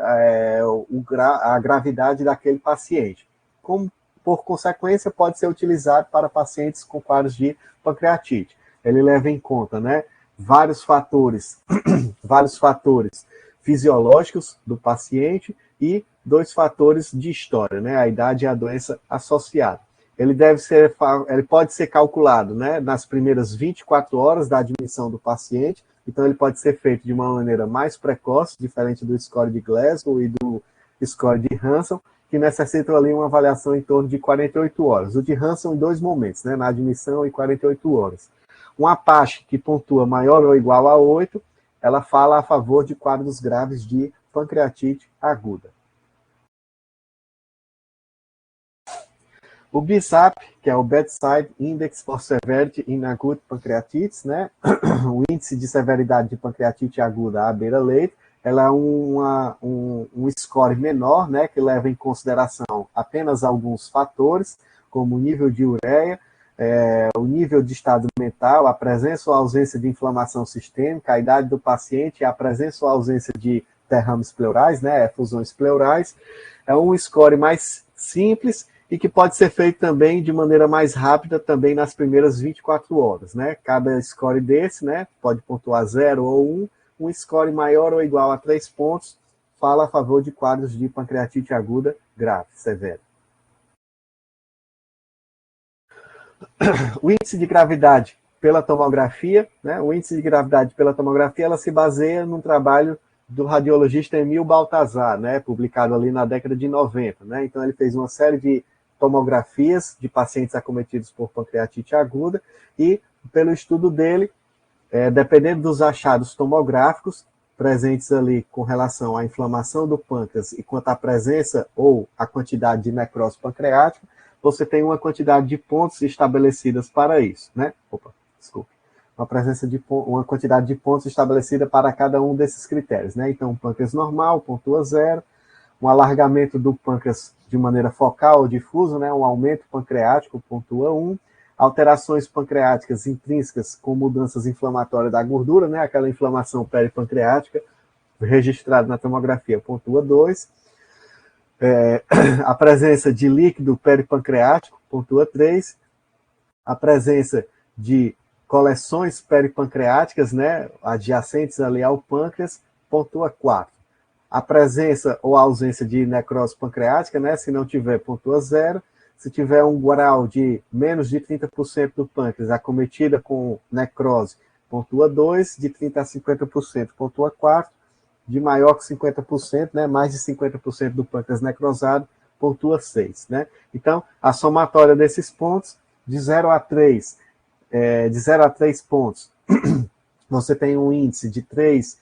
a gravidade daquele paciente. Por consequência, pode ser utilizado para pacientes com quadros de pancreatite. Ele leva em conta, né, vários fatores fisiológicos do paciente e 2 fatores de história, né? A idade e a doença associada. Ele pode ser calculado, né, nas primeiras 24 horas da admissão do paciente, então ele pode ser feito de uma maneira mais precoce, diferente do score de Glasgow e do score de Hansen, que necessitam ali uma avaliação em torno de 48 horas. O de Hansen em 2 momentos, né, na admissão e 48 horas. Um Apache que pontua maior ou igual a 8, ela fala a favor de quadros graves de pancreatite aguda. O BSAP, que é o Bedside Index for Severity in Acute Pancreatitis, né? O índice de severidade de pancreatite aguda à beira-leito, ela é um score menor, né, que leva em consideração apenas alguns fatores, como o nível de ureia, o nível de estado mental, a presença ou ausência de inflamação sistêmica, a idade do paciente, a presença ou ausência de derrames pleurais, né, efusões pleurais. É um score mais simples e que pode ser feito também de maneira mais rápida também nas primeiras 24 horas, né? Cada score desse, né, pode pontuar 0 ou 1, um score maior ou igual a 3 pontos fala a favor de quadros de pancreatite aguda grave, severa. O índice de gravidade pela tomografia, né? O índice de gravidade pela tomografia, ela se baseia num trabalho do radiologista Emil Baltazar, né? Publicado ali na década de 90, né? Então ele fez uma série de tomografias de pacientes acometidos por pancreatite aguda e, pelo estudo dele, dependendo dos achados tomográficos presentes ali com relação à inflamação do pâncreas e quanto à presença ou a quantidade de necrose pancreática, você tem uma quantidade de pontos estabelecidas para isso, né? Uma quantidade de pontos estabelecida para cada um desses critérios, né? Então, pâncreas normal pontua 0, um alargamento do pâncreas de maneira focal ou difusa, né? Um aumento pancreático pontua 1, alterações pancreáticas intrínsecas com mudanças inflamatórias da gordura, né? Aquela inflamação peripancreática registrada na tomografia pontua 2, a presença de líquido peripancreático pontua 3, a presença de coleções peripancreáticas, né, adjacentes ali ao pâncreas, pontua 4. A presença ou ausência de necrose pancreática, né, se não tiver, pontua 0. Se tiver um grau de menos de 30% do pâncreas acometida com necrose, pontua 2. De 30% a 50%, pontua 4. De maior que 50%, né, mais de 50% do pâncreas necrosado, pontua 6. Né? Então, a somatória desses pontos, de 0 a 3 pontos, você tem um índice de 3%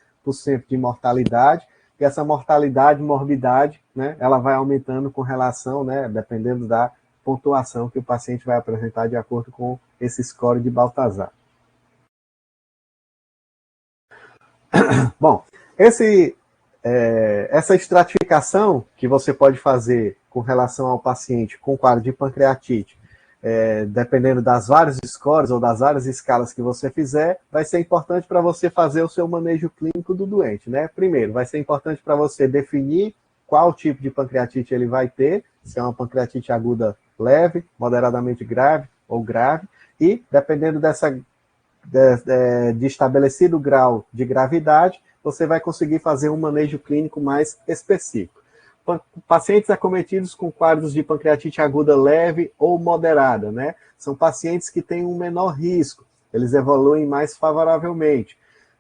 de mortalidade, e essa mortalidade, morbidade, né, ela vai aumentando com relação, né, dependendo da pontuação que o paciente vai apresentar de acordo com esse score de Baltazar. Bom, essa estratificação que você pode fazer com relação ao paciente com quadro de pancreatite, dependendo das vários scores ou das várias escalas que você fizer, vai ser importante para você fazer o seu manejo clínico do doente, né? Primeiro, vai ser importante para você definir qual tipo de pancreatite ele vai ter, se é uma pancreatite aguda leve, moderadamente grave ou grave, e dependendo de estabelecido grau de gravidade, você vai conseguir fazer um manejo clínico mais específico. Pacientes acometidos com quadros de pancreatite aguda leve ou moderada, né? São pacientes que têm um menor risco, eles evoluem mais favoravelmente.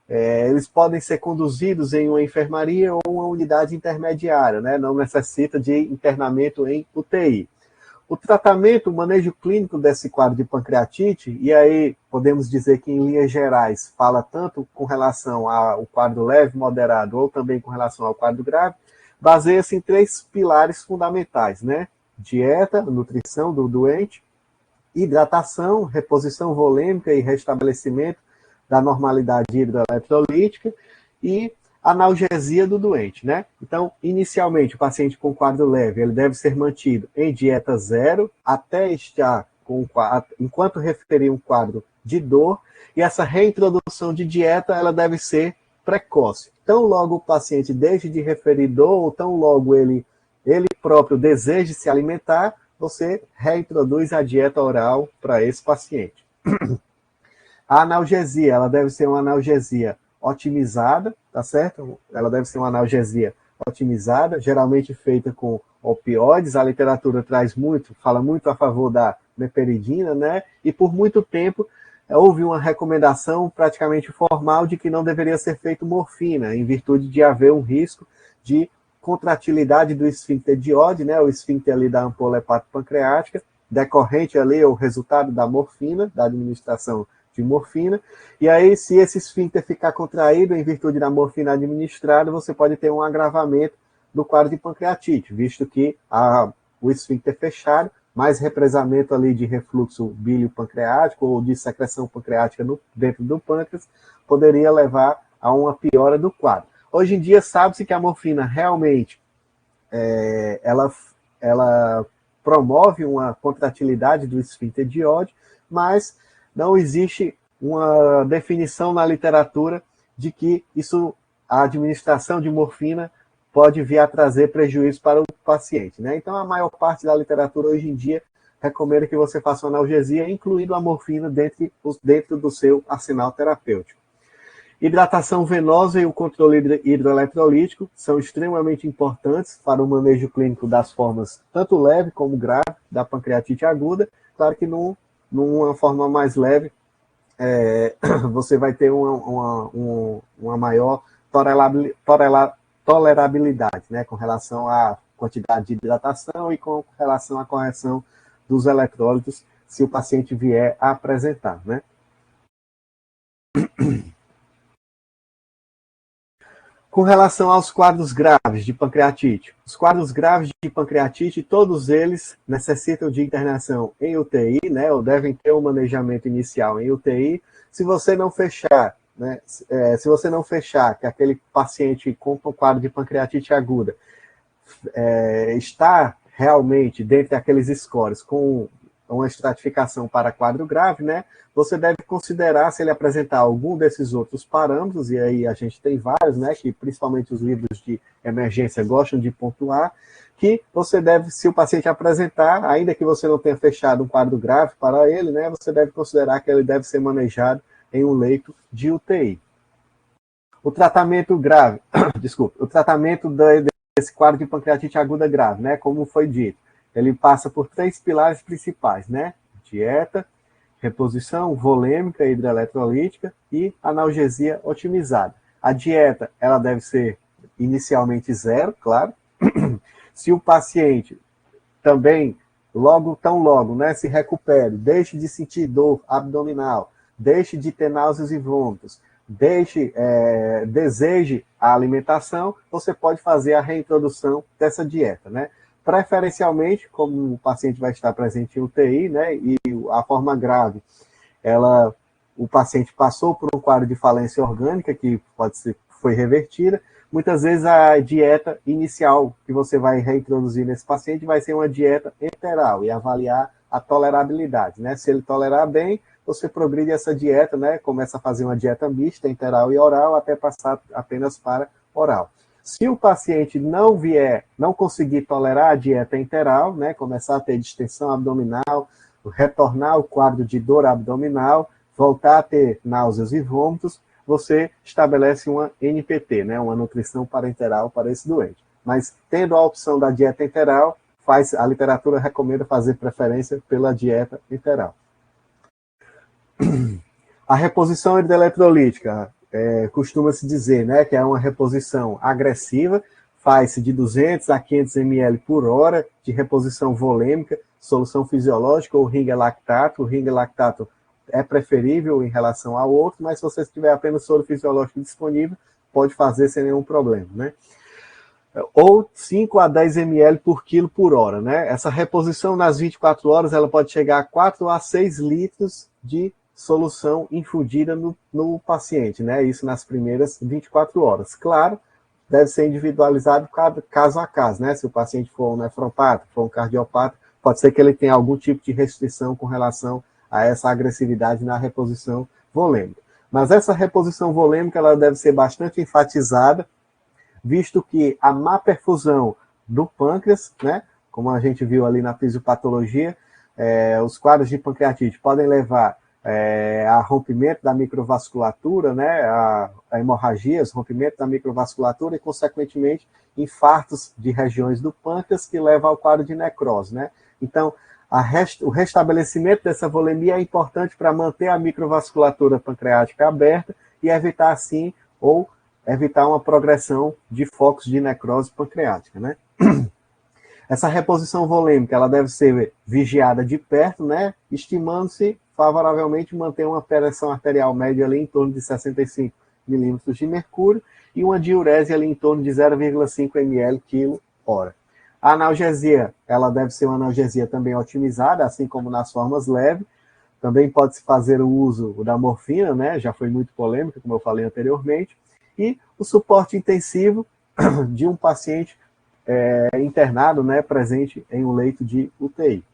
Eles podem ser conduzidos em uma enfermaria ou uma unidade intermediária, né? Não necessita de internamento em UTI. O tratamento, o manejo clínico desse quadro de pancreatite, e aí podemos dizer que em linhas gerais fala tanto com relação ao quadro leve, moderado, ou também com relação ao quadro grave, baseia-se em 3 pilares fundamentais, né? Dieta, nutrição do doente, hidratação, reposição volêmica e restabelecimento da normalidade hidroeletrolítica e analgesia do doente, né? Então, inicialmente, o paciente com quadro leve, ele deve ser mantido em dieta 0 até estar enquanto referir um quadro de dor, e essa reintrodução de dieta, ela deve ser precoce. Tão logo o paciente deixe de referir dor, ou tão logo ele próprio deseje se alimentar, você reintroduz a dieta oral para esse paciente. A analgesia, ela deve ser uma analgesia otimizada, tá certo? Ela deve ser uma analgesia otimizada, geralmente feita com opioides. A literatura fala muito a favor da meperidina, né? E por muito tempo houve uma recomendação praticamente formal de que não deveria ser feito morfina, em virtude de haver um risco de contratilidade do esfíncter de Oddi, né? O esfíncter ali da ampola hepatopancreática, decorrente ali o resultado da morfina, da administração de morfina. E aí, se esse esfíncter ficar contraído em virtude da morfina administrada, você pode ter um agravamento do quadro de pancreatite, visto que o esfíncter fechado, mais represamento ali de refluxo bílio-pancreático ou de secreção pancreática dentro do pâncreas, poderia levar a uma piora do quadro. Hoje em dia, sabe-se que a morfina realmente ela promove uma contratilidade do esfíncter de Oddi, mas não existe uma definição na literatura de que a administração de morfina pode vir a trazer prejuízo para o paciente, né? Então, a maior parte da literatura hoje em dia recomenda que você faça uma analgesia, incluindo a morfina dentro do seu arsenal terapêutico. Hidratação venosa e o controle hidroeletrolítico são extremamente importantes para o manejo clínico das formas tanto leve como grave da pancreatite aguda. Claro que numa forma mais leve, você vai ter uma maior tolerabilidade, né, com relação à quantidade de hidratação e com relação à correção dos eletrólitos, se o paciente vier a apresentar, né? Com relação aos quadros graves de pancreatite, os quadros graves de pancreatite, todos eles necessitam de internação em UTI, né, ou devem ter um manejamento inicial em UTI. Se você não fechar, né, que aquele paciente com um quadro de pancreatite aguda está realmente dentro daqueles scores com uma estratificação para quadro grave, né, você deve considerar, se ele apresentar algum desses outros parâmetros, e aí a gente tem vários, né, que principalmente os livros de emergência gostam de pontuar, que você deve, se o paciente apresentar, ainda que você não tenha fechado um quadro grave para ele, né, você deve considerar que ele deve ser manejado em um leito de UTI. O tratamento grave, o tratamento desse quadro de pancreatite aguda grave, né, como foi dito, ele passa por 3 pilares principais, né, dieta, reposição volêmica e hidroeletrolítica e analgesia otimizada. A dieta, ela deve ser inicialmente 0, claro. Se o paciente também, tão logo, né, se recupere, deixe de sentir dor abdominal, deixe de ter náuseas e vômitos, deseje a alimentação, você pode fazer a reintrodução dessa dieta, né? Preferencialmente, como o paciente vai estar presente em UTI, né, e a forma grave, o paciente passou por um quadro de falência orgânica, que foi revertida, muitas vezes a dieta inicial que você vai reintroduzir nesse paciente vai ser uma dieta enteral e avaliar a tolerabilidade, né? Se ele tolerar bem, você progride essa dieta, né, começa a fazer uma dieta mista, enteral e oral, até passar apenas para oral. Se o paciente não conseguir tolerar a dieta enteral, né, começar a ter distensão abdominal, retornar ao quadro de dor abdominal, voltar a ter náuseas e vômitos, você estabelece uma NPT, né, uma nutrição parenteral para esse doente. Mas tendo a opção da dieta enteral, a literatura recomenda fazer preferência pela dieta enteral. A reposição hidroeletrolítica, costuma-se dizer, né, que é uma reposição agressiva, faz-se de 200 a 500 ml por hora de reposição volêmica, solução fisiológica ou ringa lactato. O ringa lactato é preferível em relação ao outro, mas se você tiver apenas soro fisiológico disponível, pode fazer sem nenhum problema, né? Ou 5 a 10 ml por quilo por hora, né? Essa reposição nas 24 horas, ela pode chegar a 4 a 6 litros de solução infundida no paciente, né? Isso nas primeiras 24 horas. Claro, deve ser individualizado caso a caso, né? Se o paciente for um nefropata, for um cardiopata, pode ser que ele tenha algum tipo de restrição com relação a essa agressividade na reposição volêmica. Mas essa reposição volêmica, ela deve ser bastante enfatizada, visto que a má perfusão do pâncreas, né? Como a gente viu ali na fisiopatologia, os quadros de pancreatite podem levar a rompimento da microvasculatura, né, a hemorragias, rompimento da microvasculatura e, consequentemente, infartos de regiões do pâncreas que levam ao quadro de necrose, né? Então, o restabelecimento dessa volemia é importante para manter a microvasculatura pancreática aberta e evitar, assim, ou evitar uma progressão de focos de necrose pancreática, né? Essa reposição volêmica, ela deve ser vigiada de perto, né? Estimando-se favoravelmente manter uma pressão arterial média ali em torno de 65 milímetros de mercúrio e uma diurese ali em torno de 0,5 ml quilo hora. A analgesia, ela deve ser uma analgesia também otimizada, assim como nas formas leves. Também pode-se fazer o uso da morfina, né? Já foi muito polêmico, como eu falei anteriormente. E o suporte intensivo de um paciente internado, né, presente em um leito de UTI.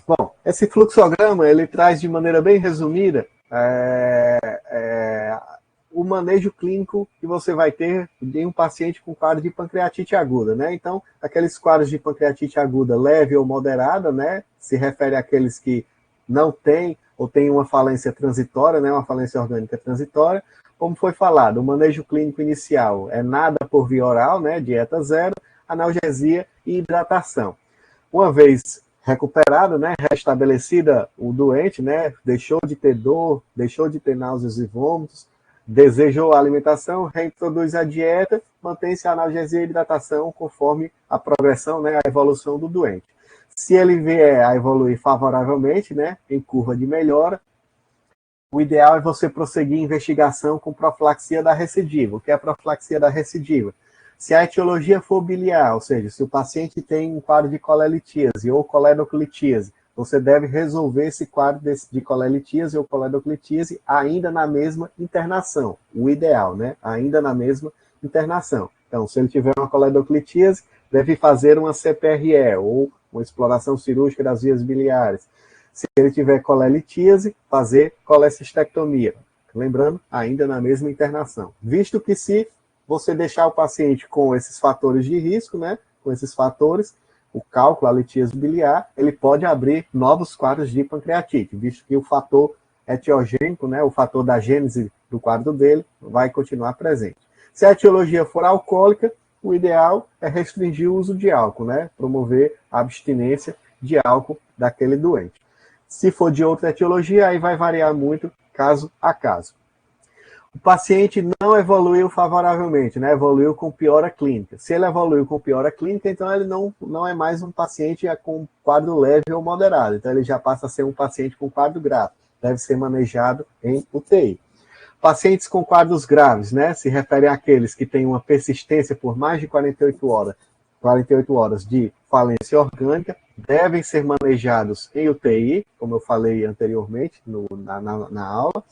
Bom, esse fluxograma, ele traz de maneira bem resumida o manejo clínico que você vai ter em um paciente com quadro de pancreatite aguda, né? Então, aqueles quadros de pancreatite aguda leve ou moderada, né, se refere àqueles que não têm ou têm uma falência transitória, né, uma falência orgânica transitória. Como foi falado, o manejo clínico inicial é nada por via oral, né, dieta zero, analgesia e hidratação. Uma vez recuperado, né, restabelecida o doente, né, deixou de ter dor, deixou de ter náuseas e vômitos, desejou a alimentação, reintroduz a dieta, mantém-se a analgesia e hidratação conforme a progressão, né, a evolução do doente. Se ele vier a evoluir favoravelmente, né, em curva de melhora, o ideal é você prosseguir a investigação com profilaxia da recidiva. O que é a profilaxia da recidiva? Se a etiologia for biliar, ou seja, se o paciente tem um quadro de colelitíase ou coledoclitíase, você deve resolver esse quadro de colelitíase ou coledoclitíase ainda na mesma internação. O ideal, né? Ainda na mesma internação. Então, se ele tiver uma coledoclitíase, deve fazer uma CPRE, ou uma exploração cirúrgica das vias biliares. Se ele tiver colelitíase, fazer colecistectomia. Lembrando, ainda na mesma internação. Visto que se você deixar o paciente com esses fatores de risco, né? Com esses fatores, o cálculo, a litíase biliar, ele pode abrir novos quadros de pancreatite, visto que o fator etiogênico, né, o fator da gênese do quadro dele, vai continuar presente. Se a etiologia for alcoólica, o ideal é restringir o uso de álcool, né, promover a abstinência de álcool daquele doente. Se for de outra etiologia, aí vai variar muito caso a caso. O paciente não evoluiu favoravelmente, né? Evoluiu com piora clínica. Se ele evoluiu com piora clínica, então ele não é mais um paciente com quadro leve ou moderado. Então ele já passa a ser um paciente com quadro grave. Deve ser manejado em UTI. Pacientes com quadros graves, né? Se refere àqueles que têm uma persistência por mais de 48 horas de falência orgânica, devem ser manejados em UTI, como eu falei anteriormente na aula.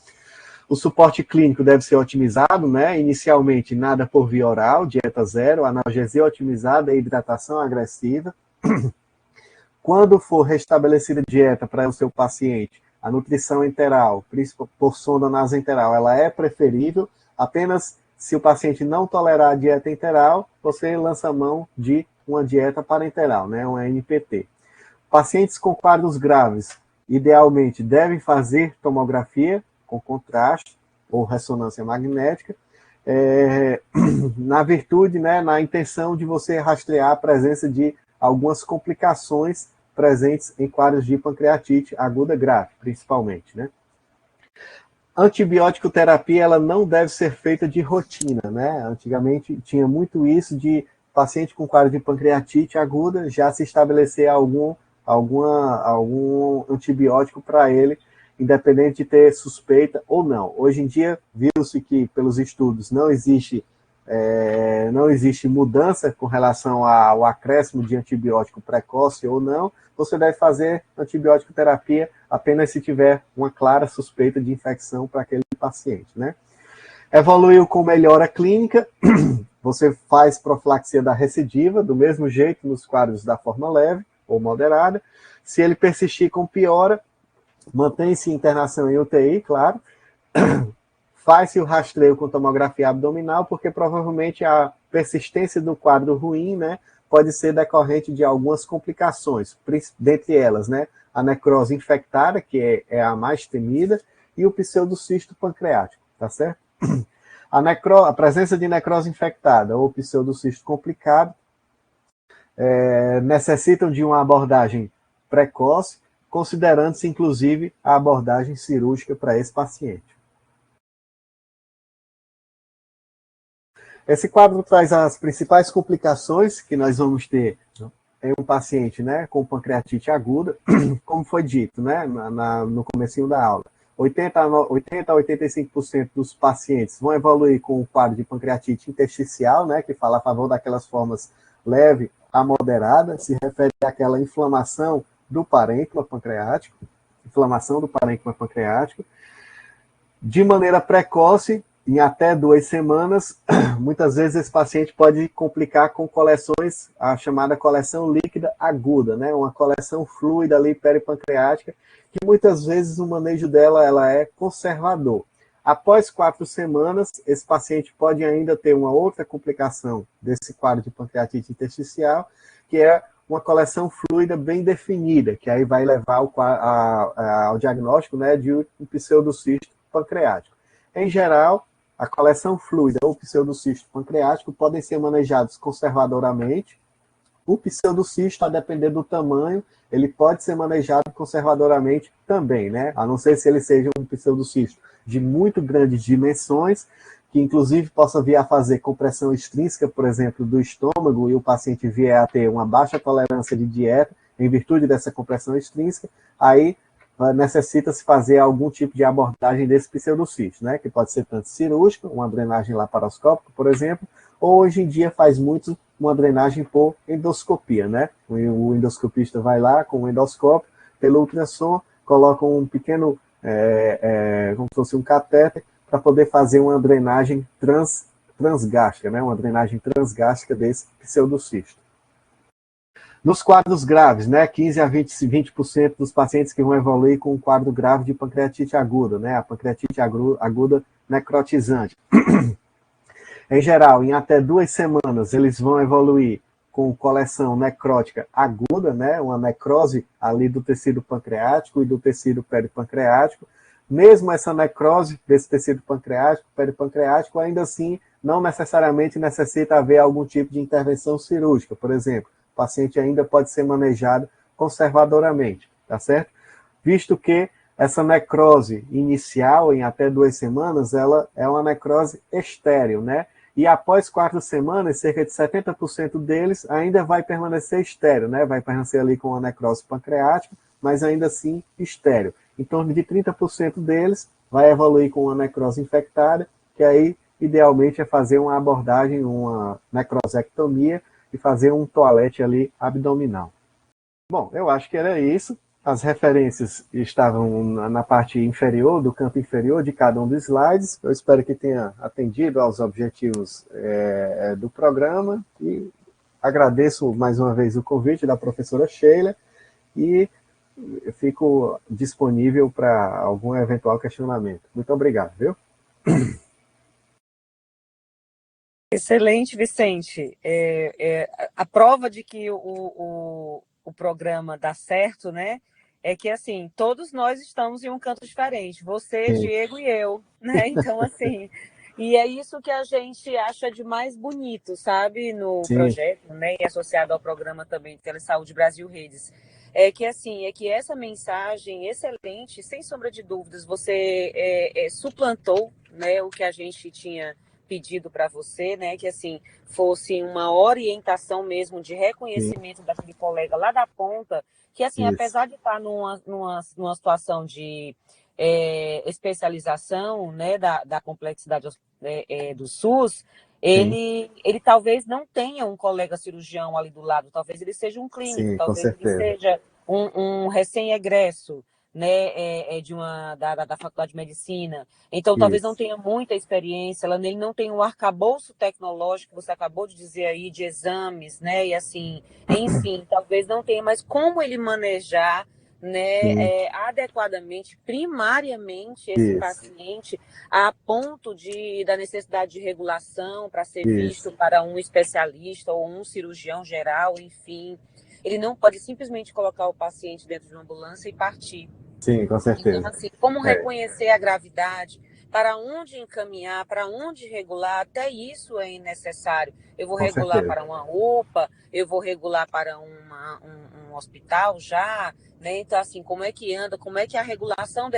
O suporte clínico deve ser otimizado, né? Inicialmente, nada por via oral, dieta zero, analgesia otimizada e hidratação agressiva. Quando for restabelecida a dieta para o seu paciente, a nutrição enteral, principalmente por sonda nasoenteral, ela é preferível. Apenas se o paciente não tolerar a dieta enteral, você lança mão de uma dieta parenteral, né? Uma NPT. Pacientes com quadros graves, idealmente, devem fazer tomografia com contraste ou ressonância magnética, na virtude, né, na intenção de você rastrear a presença de algumas complicações presentes em quadros de pancreatite aguda grave, principalmente, né? Antibiótico terapia, ela não deve ser feita de rotina, né? Antigamente tinha muito isso de paciente com quadro de pancreatite aguda já se estabelecer algum antibiótico para ele, independente de ter suspeita ou não. Hoje em dia, viu-se que, pelos estudos, não existe mudança com relação ao acréscimo de antibiótico precoce ou não. Você deve fazer antibiótico terapia apenas se tiver uma clara suspeita de infecção para aquele paciente, né? Evoluiu com melhora clínica, você faz profilaxia da recidiva, do mesmo jeito nos quadros da forma leve ou moderada. Se ele persistir com piora, mantém-se internação em UTI, claro. Faz-se o rastreio com tomografia abdominal, porque provavelmente a persistência do quadro ruim, né, pode ser decorrente de algumas complicações, dentre elas, né, a necrose infectada, que é a mais temida, e o pseudocisto pancreático, tá certo? A presença de necrose infectada ou pseudocisto complicado necessitam de uma abordagem precoce, considerando-se, inclusive, a abordagem cirúrgica para esse paciente. Esse quadro traz as principais complicações que nós vamos ter em um paciente, né, com pancreatite aguda, como foi dito, né, no comecinho da aula. 80 a 85% dos pacientes vão evoluir com o quadro de pancreatite intersticial, né, que fala a favor daquelas formas leve a moderada, se refere àquela inflamação do parênquima pancreático, de maneira precoce, em até 2 semanas, muitas vezes esse paciente pode complicar com coleções, a chamada coleção líquida aguda, né? Uma coleção fluida ali peripancreática, que muitas vezes o manejo dela ela é conservador. Após 4 semanas, esse paciente pode ainda ter uma outra complicação desse quadro de pancreatite intersticial, que é uma coleção fluida bem definida, que aí vai levar ao diagnóstico, né, de um pseudocisto pancreático. Em geral, a coleção fluida ou pseudocisto pancreático podem ser manejados conservadoramente. O pseudocisto, a depender do tamanho, ele pode ser manejado conservadoramente também, né? A não ser se ele seja um pseudocisto de muito grandes dimensões, que inclusive possa vir a fazer compressão extrínseca, por exemplo, do estômago, e o paciente vier a ter uma baixa tolerância de dieta, em virtude dessa compressão extrínseca, aí necessita-se fazer algum tipo de abordagem desse pseudocisto, né? Que pode ser tanto cirúrgica, uma drenagem laparoscópica, por exemplo, ou hoje em dia faz muito uma drenagem por endoscopia, né? O endoscopista vai lá com o endoscópio, pelo ultrassom, coloca um pequeno, como se fosse um catéter, para poder fazer uma drenagem transgástrica, né? Uma drenagem transgástrica desse pseudocisto. Nos quadros graves, né, 15 a 20% dos pacientes que vão evoluir com um quadro grave de pancreatite aguda, né, a pancreatite aguda necrotizante. Em geral, em até 2 semanas, eles vão evoluir com coleção necrótica aguda, né, uma necrose ali do tecido pancreático e do tecido peripancreático. Mesmo essa necrose desse tecido pancreático, peripancreático, ainda assim, não necessariamente necessita haver algum tipo de intervenção cirúrgica, por exemplo. O paciente ainda pode ser manejado conservadoramente, tá certo? Visto que essa necrose inicial, em até 2 semanas, ela é uma necrose estéril, né? E após 4 semanas, cerca de 70% deles ainda vai permanecer estéril, né? Vai permanecer ali com uma necrose pancreática, mas ainda assim estéril. Em torno de 30% deles vai evoluir com uma necrose infectada, que aí, idealmente, é fazer uma abordagem, uma necrosectomia, e fazer um toalete ali abdominal. Bom, eu acho que era isso. As referências estavam na parte inferior, do canto inferior de cada um dos slides. Eu espero que tenha atendido aos objetivos do programa e agradeço mais uma vez o convite da professora Sheila e fico disponível para algum eventual questionamento. Muito obrigado, viu? Excelente, Vicente. A prova de que o programa dá certo, né? É que, assim, todos nós estamos em um canto diferente. Você, Diego e eu, né? Então, assim... E é isso que a gente acha de mais bonito, sabe? No projeto, né? E associado ao programa também Telesaúde Brasil Redes. É que essa mensagem excelente, sem sombra de dúvidas, você suplantou, né, o que a gente tinha pedido para você, né, que assim fosse uma orientação mesmo de reconhecimento daquele colega lá da ponta, que assim, apesar de estar numa situação de especialização, né, da complexidade do SUS, ele talvez não tenha um colega cirurgião ali do lado, talvez ele seja um clínico, Sim, com talvez ele certeza. seja um recém-egresso, né, da Faculdade de Medicina. Então, talvez não tenha muita experiência, ele não tem um arcabouço tecnológico, que você acabou de dizer aí, de exames, né, e assim, enfim, talvez não tenha, mas como ele manejar, né, adequadamente, primariamente, esse Isso, paciente a ponto da necessidade de regulação para ser isso. visto para um especialista ou um cirurgião geral, enfim. Ele não pode simplesmente colocar o paciente dentro de uma ambulância e partir. Sim, com Então, certeza. assim, como É, reconhecer a gravidade, para onde encaminhar, para onde regular, até isso é necessário. Eu vou com regular certeza. para uma UPA, eu vou regular para um hospital já, né? Então, assim, como é que anda, como é que é a regulação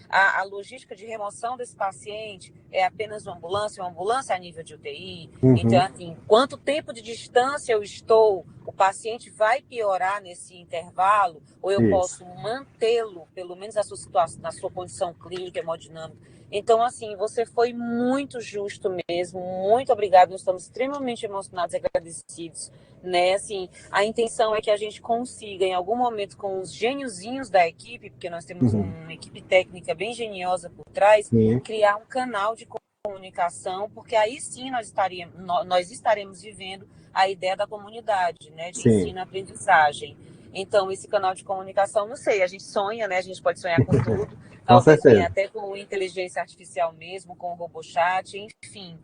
a logística de remoção desse paciente é apenas uma ambulância a nível de UTI. Então, Uhum, assim, quanto tempo de distância eu estou, o paciente vai piorar nesse intervalo, ou eu isso. posso mantê-lo, pelo menos na sua situação, na sua condição clínica, hemodinâmica. Então, assim, você foi muito justo mesmo, muito obrigado, nós estamos extremamente emocionados e agradecidos, né, assim, a intenção é que a gente consiga, em algum momento, com os geniozinhos da equipe, porque nós temos Uhum, uma equipe técnica bem geniosa por trás, sim, criar um canal de comunicação, porque aí sim nós estaremos vivendo a ideia da comunidade, né, de sim, ensino-aprendizagem. Então, esse canal de comunicação, não sei, a gente sonha, né? A gente pode sonhar com tudo, com talvez venha certeza. até com inteligência artificial mesmo, com o RoboChat, enfim.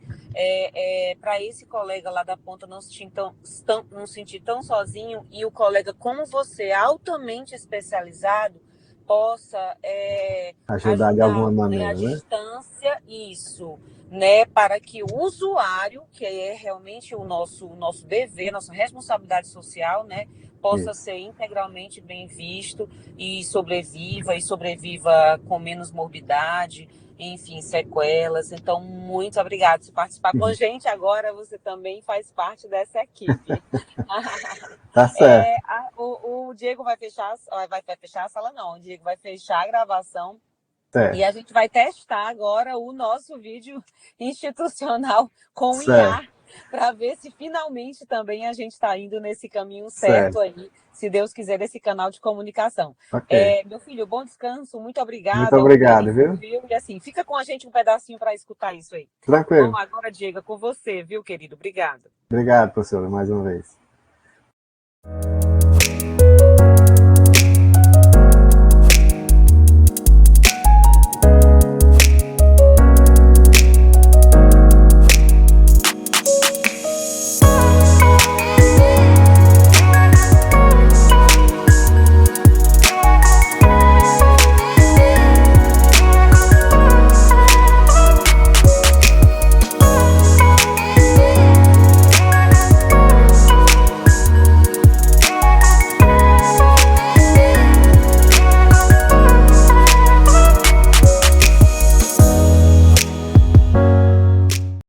Para esse colega lá da ponta não se sentir tão sozinho e o colega como você, altamente especializado, possa Ajudar de alguma ajudá-lo, né? À maneira, né? distância, isso, né? Para que o usuário, que é realmente o nosso dever, nossa responsabilidade social, né? Possa Isso. ser integralmente bem visto e sobreviva com menos morbidade, enfim, sequelas. Então, muito obrigada por participar com a Uhum. gente. Agora você também faz parte dessa equipe. Tá certo. O Diego vai fechar a sala, não. O Diego vai fechar a gravação e Certo, a gente vai testar agora o nosso vídeo institucional com certo, IA para ver se finalmente também a gente está indo nesse caminho certo certo. aí, se Deus quiser, desse canal de comunicação. Ok. Meu filho, bom descanso, muito Muito obrigada, um obrigado, beijo, viu? viu? E assim, fica com a gente um pedacinho para escutar isso aí. Bom, Tranquilo. agora, Diego, é com você, viu, querido? Obrigada. Obrigado, professor, mais uma vez.